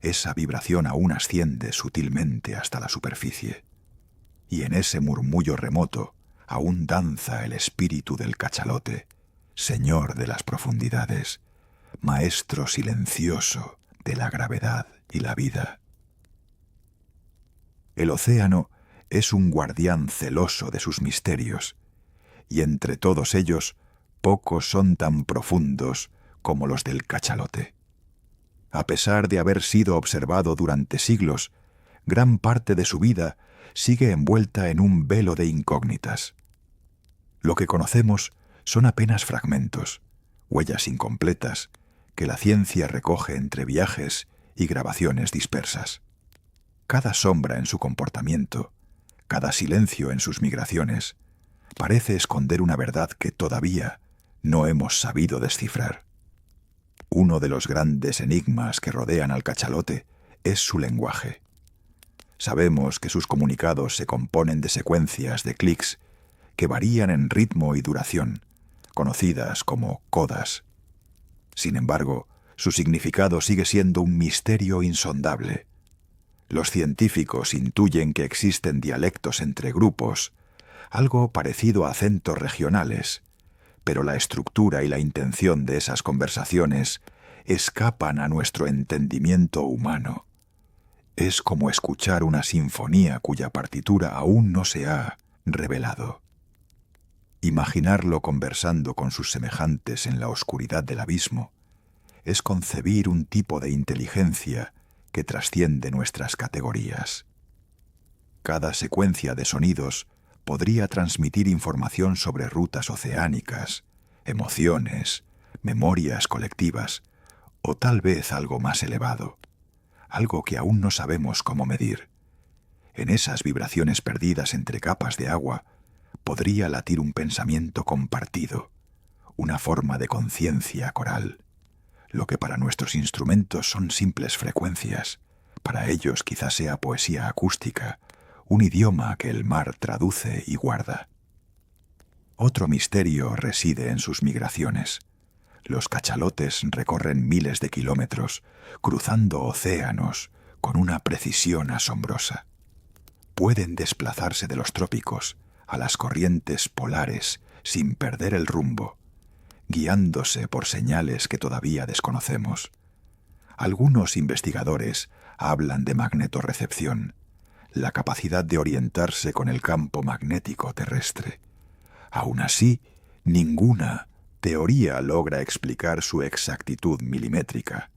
esa vibración aún asciende sutilmente hasta la superficie. Y en ese murmullo remoto aún danza el espíritu del cachalote, señor de las profundidades, maestro silencioso de la gravedad y la vida. El océano es un guardián celoso de sus misterios, y entre todos ellos pocos son tan profundos como los del cachalote. A pesar de haber sido observado durante siglos, gran parte de su vida sigue envuelta en un velo de incógnitas. Lo que conocemos son apenas fragmentos, huellas incompletas, que la ciencia recoge entre viajes y grabaciones dispersas. Cada sombra en su comportamiento, cada silencio en sus migraciones, parece esconder una verdad que todavía no hemos sabido descifrar. Uno de los grandes enigmas que rodean al cachalote es su lenguaje. Sabemos que sus comunicados se componen de secuencias de clics que varían en ritmo y duración, conocidas como codas. Sin embargo, su significado sigue siendo un misterio insondable. Los científicos intuyen que existen dialectos entre grupos, algo parecido a acentos regionales, pero la estructura y la intención de esas conversaciones escapan a nuestro entendimiento humano. Es como escuchar una sinfonía cuya partitura aún no se ha revelado. Imaginarlo conversando con sus semejantes en la oscuridad del abismo es concebir un tipo de inteligencia que trasciende nuestras categorías. Cada secuencia de sonidos podría transmitir información sobre rutas oceánicas, emociones, memorias colectivas, o tal vez algo más elevado, algo que aún no sabemos cómo medir. En esas vibraciones perdidas entre capas de agua podría latir un pensamiento compartido, una forma de conciencia coral. Lo que para nuestros instrumentos son simples frecuencias, para ellos quizás sea poesía acústica, un idioma que el mar traduce y guarda. Otro misterio reside en sus migraciones. Los cachalotes recorren miles de kilómetros, cruzando océanos con una precisión asombrosa. Pueden desplazarse de los trópicos a las corrientes polares sin perder el rumbo, guiándose por señales que todavía desconocemos. Algunos investigadores hablan de magnetorrecepción, la capacidad de orientarse con el campo magnético terrestre. Aún así, ninguna teoría logra explicar su exactitud milimétrica.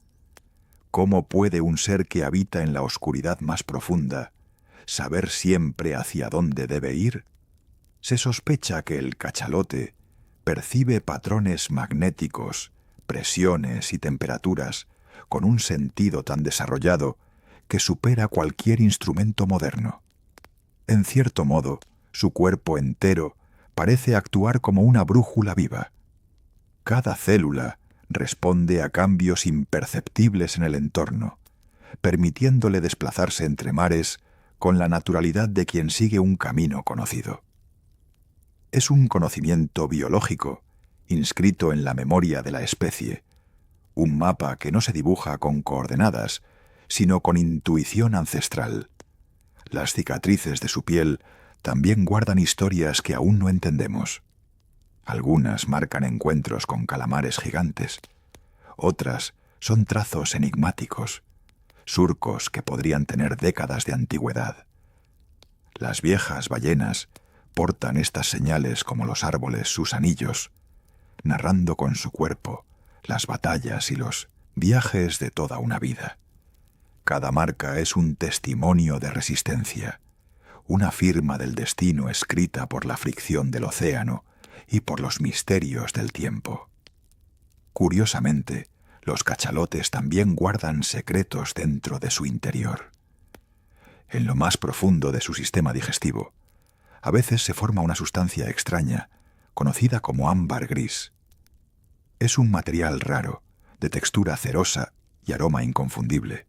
¿Cómo puede un ser que habita en la oscuridad más profunda saber siempre hacia dónde debe ir? Se sospecha que el cachalote percibe patrones magnéticos, presiones y temperaturas con un sentido tan desarrollado que supera cualquier instrumento moderno. En cierto modo, su cuerpo entero parece actuar como una brújula viva. Cada célula responde a cambios imperceptibles en el entorno, permitiéndole desplazarse entre mares con la naturalidad de quien sigue un camino conocido. Es un conocimiento biológico, inscrito en la memoria de la especie, un mapa que no se dibuja con coordenadas, sino con intuición ancestral. Las cicatrices de su piel también guardan historias que aún no entendemos. Algunas marcan encuentros con calamares gigantes, otras son trazos enigmáticos, surcos que podrían tener décadas de antigüedad. Las viejas ballenas portan estas señales como los árboles sus anillos, narrando con su cuerpo las batallas y los viajes de toda una vida. Cada marca es un testimonio de resistencia, una firma del destino escrita por la fricción del océano y por los misterios del tiempo. Curiosamente, los cachalotes también guardan secretos dentro de su interior. En lo más profundo de su sistema digestivo, a veces se forma una sustancia extraña, conocida como ámbar gris. Es un material raro, de textura cerosa y aroma inconfundible,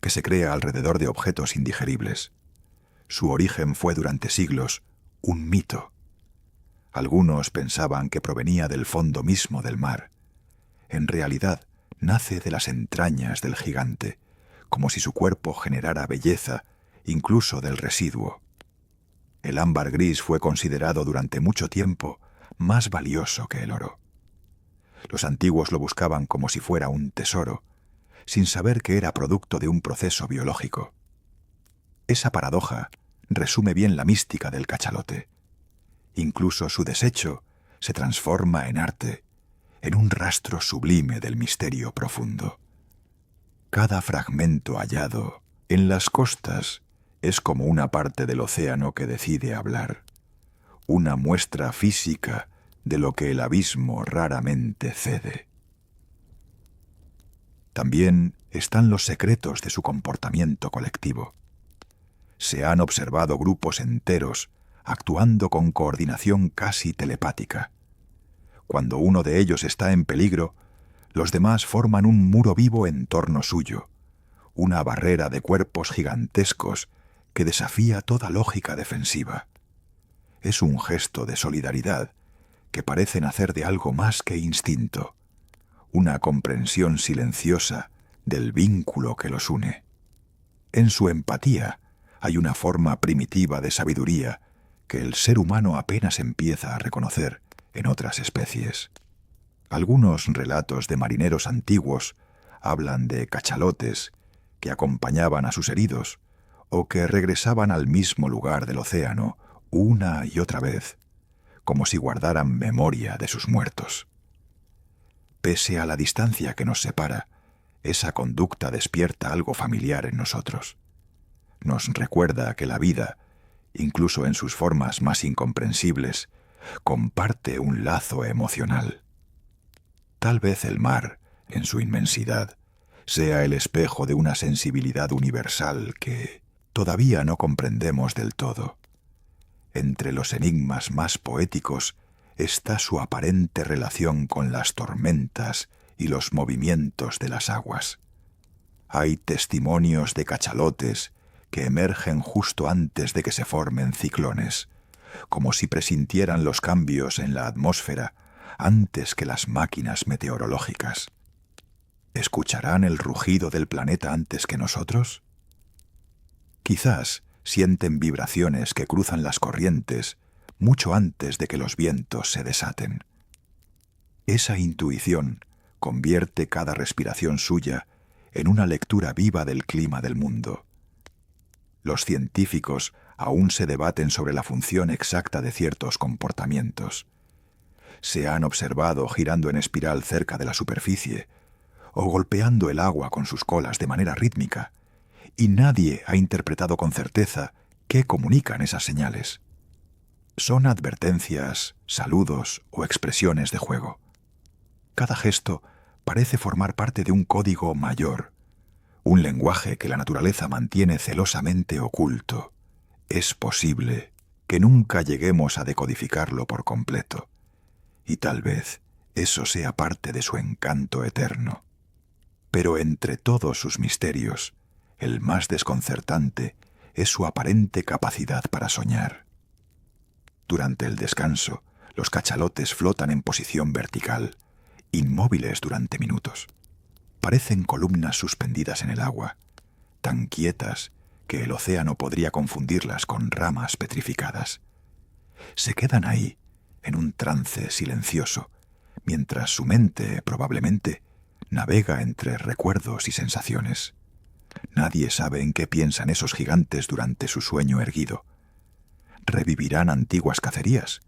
que se crea alrededor de objetos indigeribles. Su origen fue durante siglos un mito. Algunos pensaban que provenía del fondo mismo del mar. En realidad, nace de las entrañas del gigante, como si su cuerpo generara belleza, incluso del residuo. El ámbar gris fue considerado durante mucho tiempo más valioso que el oro. Los antiguos lo buscaban como si fuera un tesoro, sin saber que era producto de un proceso biológico. Esa paradoja resume bien la mística del cachalote. Incluso su desecho se transforma en arte, en un rastro sublime del misterio profundo. Cada fragmento hallado en las costas es como una parte del océano que decide hablar, una muestra física de lo que el abismo raramente cede. También están los secretos de su comportamiento colectivo. Se han observado grupos enteros actuando con coordinación casi telepática. Cuando uno de ellos está en peligro, los demás forman un muro vivo en torno suyo, una barrera de cuerpos gigantescos que desafía toda lógica defensiva. Es un gesto de solidaridad que parece nacer de algo más que instinto, una comprensión silenciosa del vínculo que los une. En su empatía hay una forma primitiva de sabiduría que el ser humano apenas empieza a reconocer en otras especies. Algunos relatos de marineros antiguos hablan de cachalotes que acompañaban a sus heridos o que regresaban al mismo lugar del océano una y otra vez, como si guardaran memoria de sus muertos. Pese a la distancia que nos separa, esa conducta despierta algo familiar en nosotros. Nos recuerda que la vida, incluso en sus formas más incomprensibles, comparte un lazo emocional. Tal vez el mar, en su inmensidad, sea el espejo de una sensibilidad universal que todavía no comprendemos del todo. Entre los enigmas más poéticos está su aparente relación con las tormentas y los movimientos de las aguas. Hay testimonios de cachalotes que emergen justo antes de que se formen ciclones, como si presintieran los cambios en la atmósfera antes que las máquinas meteorológicas. ¿Escucharán el rugido del planeta antes que nosotros? Quizás sienten vibraciones que cruzan las corrientes mucho antes de que los vientos se desaten. Esa intuición convierte cada respiración suya en una lectura viva del clima del mundo. Los científicos aún se debaten sobre la función exacta de ciertos comportamientos. Se han observado girando en espiral cerca de la superficie o golpeando el agua con sus colas de manera rítmica, y nadie ha interpretado con certeza qué comunican esas señales. Son advertencias, saludos o expresiones de juego. Cada gesto parece formar parte de un código mayor, un lenguaje que la naturaleza mantiene celosamente oculto. Es posible que nunca lleguemos a decodificarlo por completo, y tal vez eso sea parte de su encanto eterno. Pero entre todos sus misterios, el más desconcertante es su aparente capacidad para soñar. Durante el descanso, los cachalotes flotan en posición vertical, inmóviles durante minutos. Parecen columnas suspendidas en el agua, tan quietas que el océano podría confundirlas con ramas petrificadas. Se quedan ahí, en un trance silencioso, mientras su mente, probablemente, navega entre recuerdos y sensaciones. Nadie sabe en qué piensan esos gigantes durante su sueño erguido. ¿Revivirán antiguas cacerías?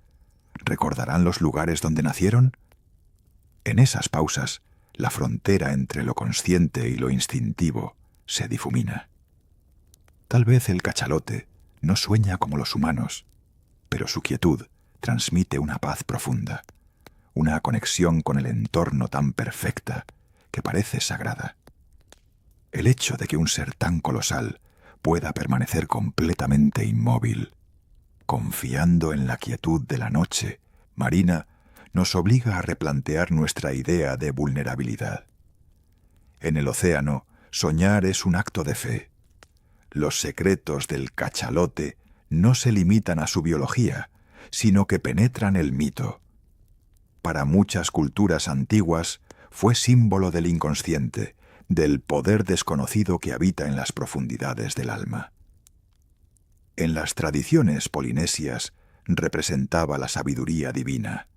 ¿Recordarán los lugares donde nacieron? En esas pausas, la frontera entre lo consciente y lo instintivo se difumina. Tal vez el cachalote no sueña como los humanos, pero su quietud transmite una paz profunda, una conexión con el entorno tan perfecta que parece sagrada. El hecho de que un ser tan colosal pueda permanecer completamente inmóvil, confiando en la quietud de la noche marina, nos obliga a replantear nuestra idea de vulnerabilidad. En el océano, soñar es un acto de fe. Los secretos del cachalote no se limitan a su biología, sino que penetran el mito. Para muchas culturas antiguas fue símbolo del inconsciente, del poder desconocido que habita en las profundidades del alma. En las tradiciones polinesias representaba la sabiduría divina.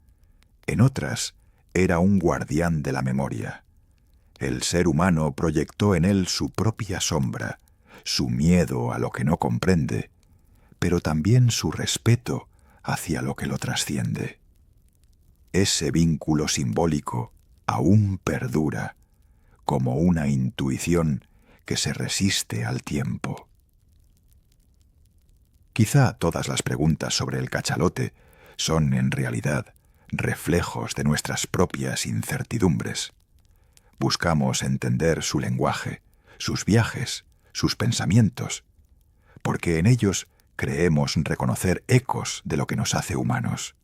En otras, era un guardián de la memoria. El ser humano proyectó en él su propia sombra, su miedo a lo que no comprende, pero también su respeto hacia lo que lo trasciende. Ese vínculo simbólico aún perdura, como una intuición que se resiste al tiempo. Quizá todas las preguntas sobre el cachalote son, en realidad, reflejos de nuestras propias incertidumbres. Buscamos entender su lenguaje, sus viajes, sus pensamientos, porque en ellos creemos reconocer ecos de lo que nos hace humanos.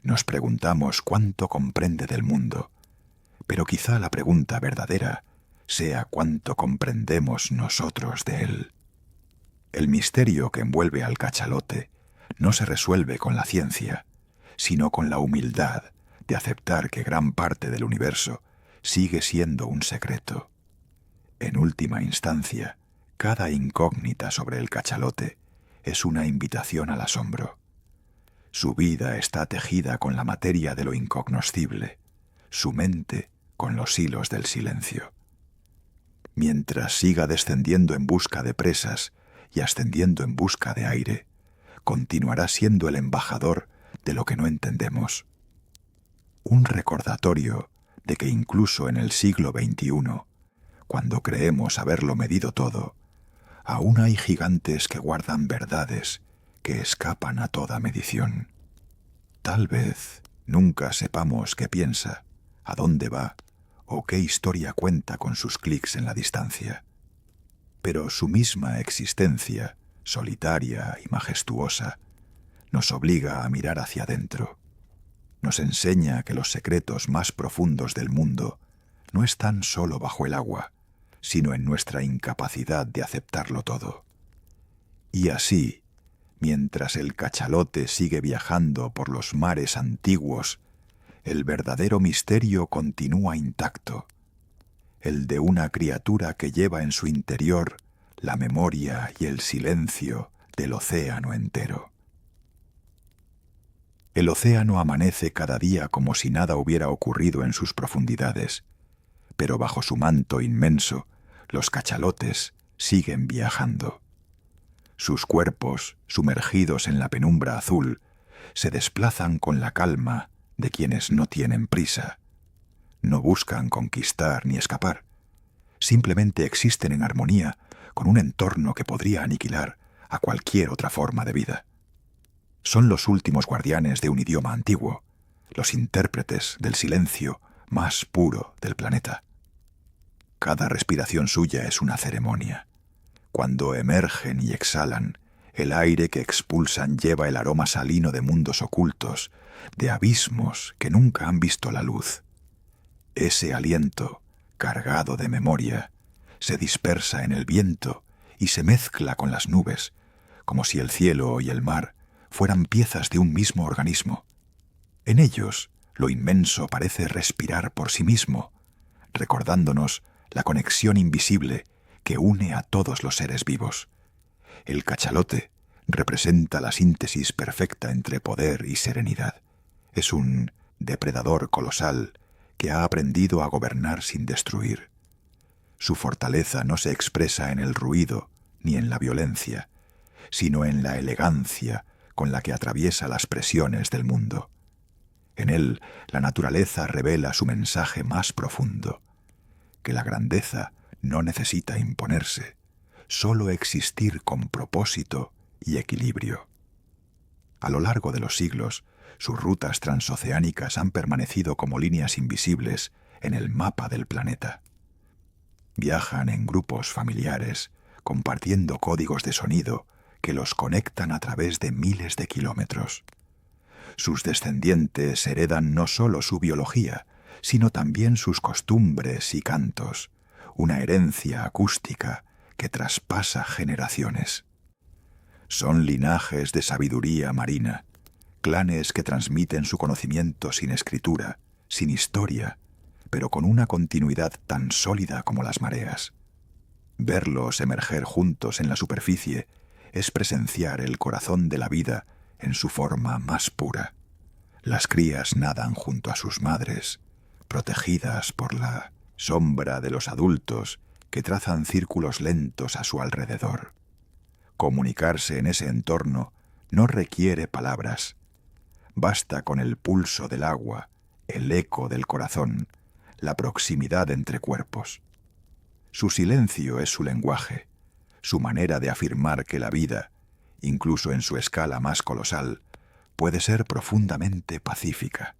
Nos preguntamos cuánto comprende del mundo, pero quizá la pregunta verdadera sea cuánto comprendemos nosotros de él. El misterio que envuelve al cachalote no se resuelve con la ciencia, sino con la humildad de aceptar que gran parte del universo sigue siendo un secreto. En última instancia, cada incógnita sobre el cachalote es una invitación al asombro. Su vida está tejida con la materia de lo incognoscible, su mente con los hilos del silencio. Mientras siga descendiendo en busca de presas y ascendiendo en busca de aire, continuará siendo el embajador de lo que no entendemos. Un recordatorio de que incluso en el siglo XXI, cuando creemos haberlo medido todo, aún hay gigantes que guardan verdades que escapan a toda medición. Tal vez nunca sepamos qué piensa, a dónde va o qué historia cuenta con sus clics en la distancia. Pero su misma existencia, solitaria y majestuosa, nos obliga a mirar hacia adentro. Nos enseña que los secretos más profundos del mundo no están solo bajo el agua, sino en nuestra incapacidad de aceptarlo todo. Y así, mientras el cachalote sigue viajando por los mares antiguos, el verdadero misterio continúa intacto, el de una criatura que lleva en su interior la memoria y el silencio del océano entero. El océano amanece cada día como si nada hubiera ocurrido en sus profundidades, pero bajo su manto inmenso, los cachalotes siguen viajando. Sus cuerpos, sumergidos en la penumbra azul, se desplazan con la calma de quienes no tienen prisa. No buscan conquistar ni escapar. Simplemente existen en armonía con un entorno que podría aniquilar a cualquier otra forma de vida. Son los últimos guardianes de un idioma antiguo, los intérpretes del silencio más puro del planeta. Cada respiración suya es una ceremonia. Cuando emergen y exhalan, el aire que expulsan lleva el aroma salino de mundos ocultos, de abismos que nunca han visto la luz. Ese aliento, cargado de memoria, se dispersa en el viento y se mezcla con las nubes, como si el cielo y el mar fueran piezas de un mismo organismo. En ellos, lo inmenso parece respirar por sí mismo, recordándonos la conexión invisible que une a todos los seres vivos. El cachalote representa la síntesis perfecta entre poder y serenidad. Es un depredador colosal que ha aprendido a gobernar sin destruir. Su fortaleza no se expresa en el ruido ni en la violencia, sino en la elegancia con la que atraviesa las presiones del mundo. En él, la naturaleza revela su mensaje más profundo, que la grandeza no necesita imponerse, solo existir con propósito y equilibrio. A lo largo de los siglos, sus rutas transoceánicas han permanecido como líneas invisibles en el mapa del planeta. Viajan en grupos familiares, compartiendo códigos de sonido que los conectan a través de miles de kilómetros. Sus descendientes heredan no solo su biología, sino también sus costumbres y cantos, una herencia acústica que traspasa generaciones. Son linajes de sabiduría marina, clanes que transmiten su conocimiento sin escritura, sin historia, pero con una continuidad tan sólida como las mareas. Verlos emerger juntos en la superficie es presenciar el corazón de la vida en su forma más pura. Las crías nadan junto a sus madres, protegidas por la sombra de los adultos que trazan círculos lentos a su alrededor. Comunicarse en ese entorno no requiere palabras. Basta con el pulso del agua, el eco del corazón, la proximidad entre cuerpos. Su silencio es su lenguaje, su manera de afirmar que la vida, incluso en su escala más colosal, puede ser profundamente pacífica.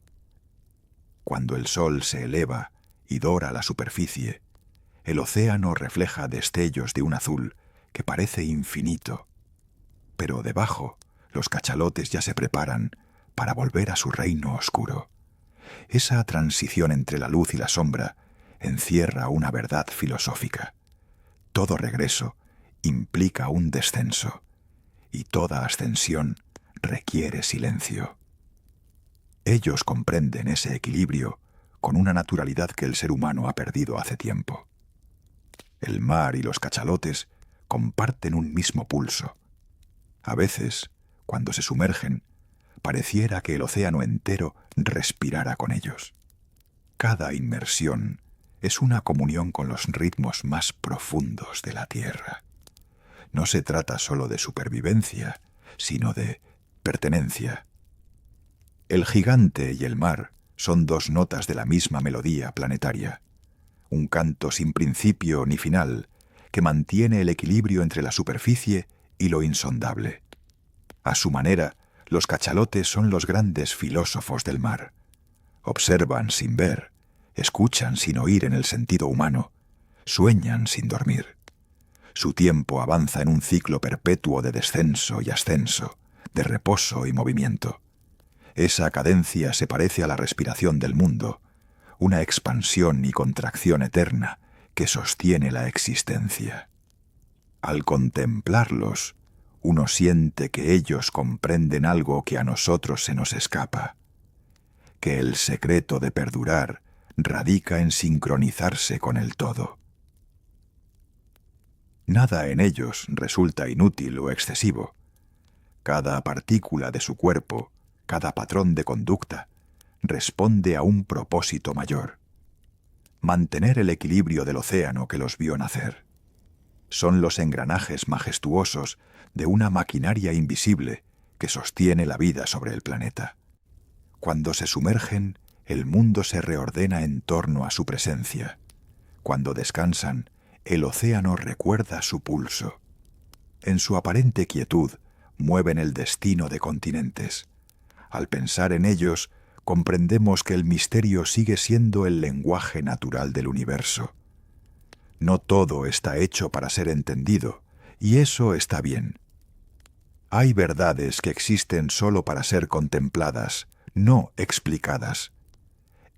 Cuando el sol se eleva y dora la superficie, el océano refleja destellos de un azul que parece infinito. Pero debajo, los cachalotes ya se preparan para volver a su reino oscuro. Esa transición entre la luz y la sombra encierra una verdad filosófica. Todo regreso implica un descenso, y toda ascensión requiere silencio. Ellos comprenden ese equilibrio con una naturalidad que el ser humano ha perdido hace tiempo. El mar y los cachalotes comparten un mismo pulso. A veces, cuando se sumergen, pareciera que el océano entero respirara con ellos. Cada inmersión es una comunión con los ritmos más profundos de la tierra. No se trata solo de supervivencia, sino de pertenencia. El gigante y el mar son dos notas de la misma melodía planetaria, un canto sin principio ni final que mantiene el equilibrio entre la superficie y lo insondable. A su manera, los cachalotes son los grandes filósofos del mar. Observan sin ver, escuchan sin oír en el sentido humano, sueñan sin dormir. Su tiempo avanza en un ciclo perpetuo de descenso y ascenso, de reposo y movimiento. Esa cadencia se parece a la respiración del mundo, una expansión y contracción eterna que sostiene la existencia. Al contemplarlos, uno siente que ellos comprenden algo que a nosotros se nos escapa, que el secreto de perdurar radica en sincronizarse con el todo. Nada en ellos resulta inútil o excesivo. Cada partícula de su cuerpo, cada patrón de conducta, responde a un propósito mayor: mantener el equilibrio del océano que los vio nacer. Son los engranajes majestuosos de una maquinaria invisible que sostiene la vida sobre el planeta. Cuando se sumergen, el mundo se reordena en torno a su presencia. Cuando descansan, el océano recuerda su pulso. En su aparente quietud, mueven el destino de continentes. Al pensar en ellos, comprendemos que el misterio sigue siendo el lenguaje natural del universo. No todo está hecho para ser entendido, y eso está bien. Hay verdades que existen solo para ser contempladas, no explicadas.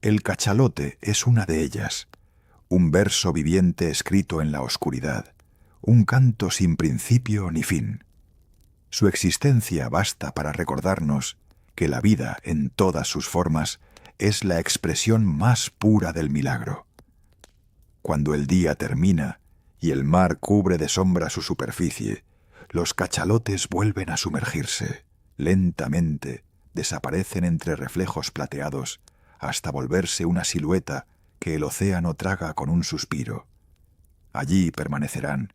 El cachalote es una de ellas, un verso viviente escrito en la oscuridad, un canto sin principio ni fin. Su existencia basta para recordarnos que la vida, en todas sus formas, es la expresión más pura del milagro. Cuando el día termina y el mar cubre de sombra su superficie, los cachalotes vuelven a sumergirse. Lentamente desaparecen entre reflejos plateados hasta volverse una silueta que el océano traga con un suspiro. Allí permanecerán,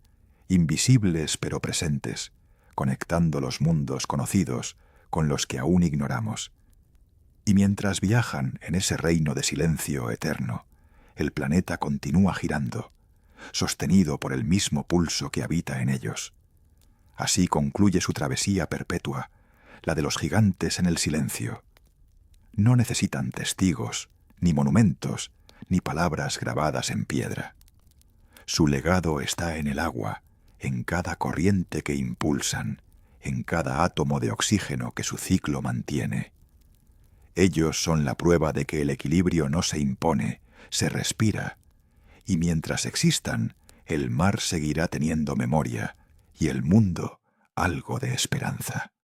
invisibles pero presentes, conectando los mundos conocidos con los que aún ignoramos. Y mientras viajan en ese reino de silencio eterno, el planeta continúa girando, sostenido por el mismo pulso que habita en ellos. Así concluye su travesía perpetua, la de los gigantes en el silencio. No necesitan testigos, ni monumentos, ni palabras grabadas en piedra. Su legado está en el agua, en cada corriente que impulsan, en cada átomo de oxígeno que su ciclo mantiene. Ellos son la prueba de que el equilibrio no se impone, se respira, y mientras existan, el mar seguirá teniendo memoria, y el mundo algo de esperanza.